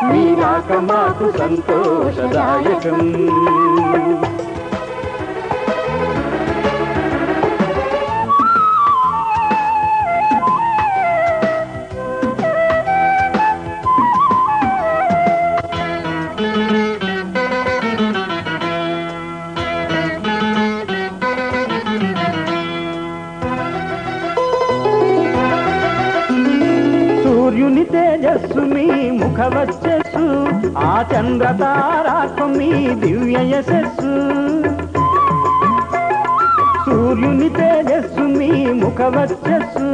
మీ రాక మాకు సంతోషదాయకం. సూర్యుని తేజస్సు మీ ముఖ వచ్చస్సు, ఆ చంద్రతారాత్మ మీ దివ్య యశస్సు. సూర్యుని తేజస్సు మీ ముఖ వచ్చస్సు,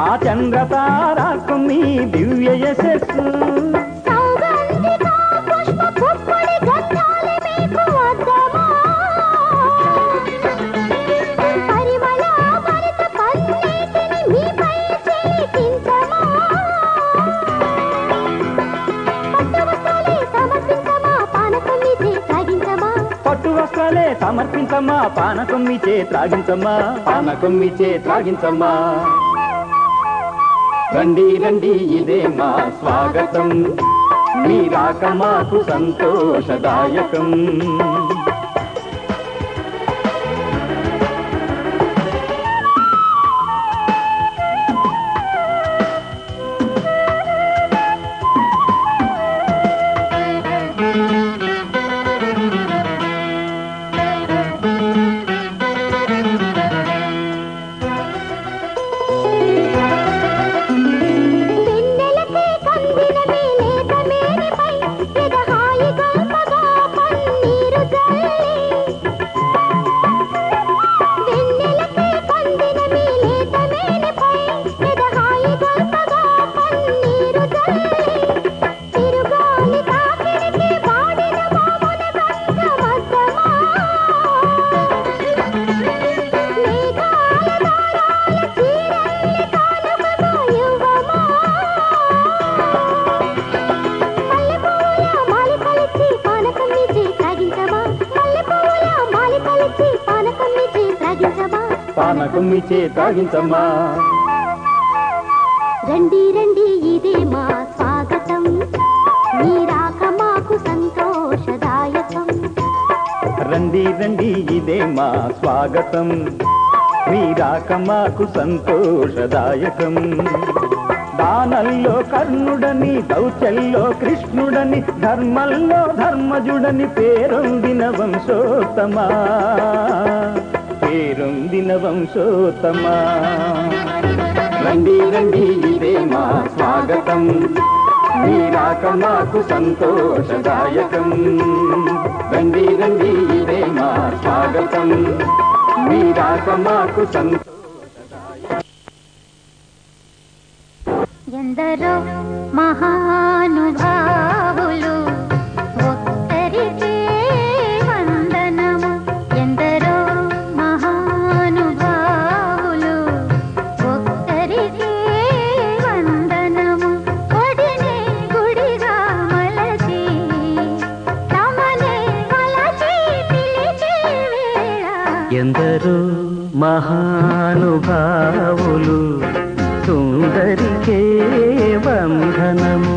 ఆ చంద్రతారాత్మ మీ దివ్య యశస్సు. పట్టు వస్త్రాలే సమర్పించమ్మా, పానకం మీచే త్రాగించమ్మా, పానకం మీచే త్రాగించమ్మా. రండి రండి ఇదే మా స్వాగతం, మీ రాక మాకు సంతోషదాయకం. పానకం మీచే త్రాగించమ్మా. రండి రండి ఇదే మా స్వాగతం, మీ రాక మాకు సంతోషదాయకం. రండి రండి ఇదే మా స్వాగతం, మీ రాక మాకు సంతోషదాయకం. దానల్లో కర్ణుడని, దౌత్యంలో కృష్ణుడని, ధర్మంలో ధర్మజుడని పేరొందిన వంశోత్తమా, పేరొందిన వంశోత్తమా. రండి రండి ఇదే మా స్వాగతం, మీ రాక మాకు సంతోషదాయకం. రండి రండి ఇదే మా స్వాగతం, మీ రాక మాకు సంతోషదాయకం. ఎందరో మహానుభావులు ఒక్కరికే వందనము, ఎందరో మహానుభావులు ఒక్కరికే వందనము. ఒడినే గుడిగా మలచి తమనే మలచి పిలిచే వేళ, ఎందరో మహానుభావులు సుందరికే వందనము,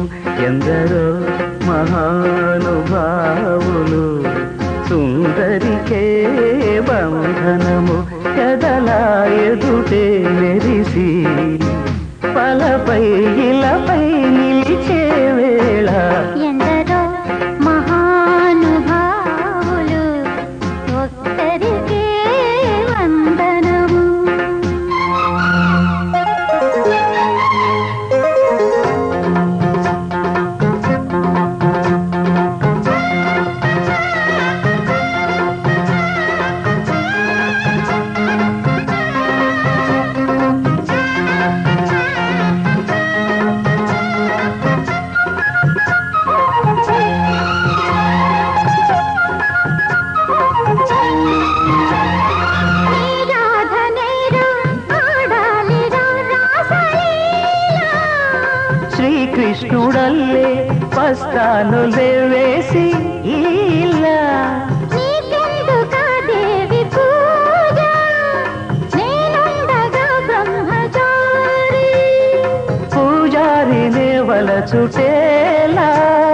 ఎందరో మహానుభావులు సుందరికే వందనము. కదలా ఎదుటే మెరిసి పలపై ఇలపై నిలిచే వేళ, ఎందరో మహానుభావులు ఒక్కరికే వందనము. శ్రీకృష్ణుడల్లే వస్తానులే వేసి ఈ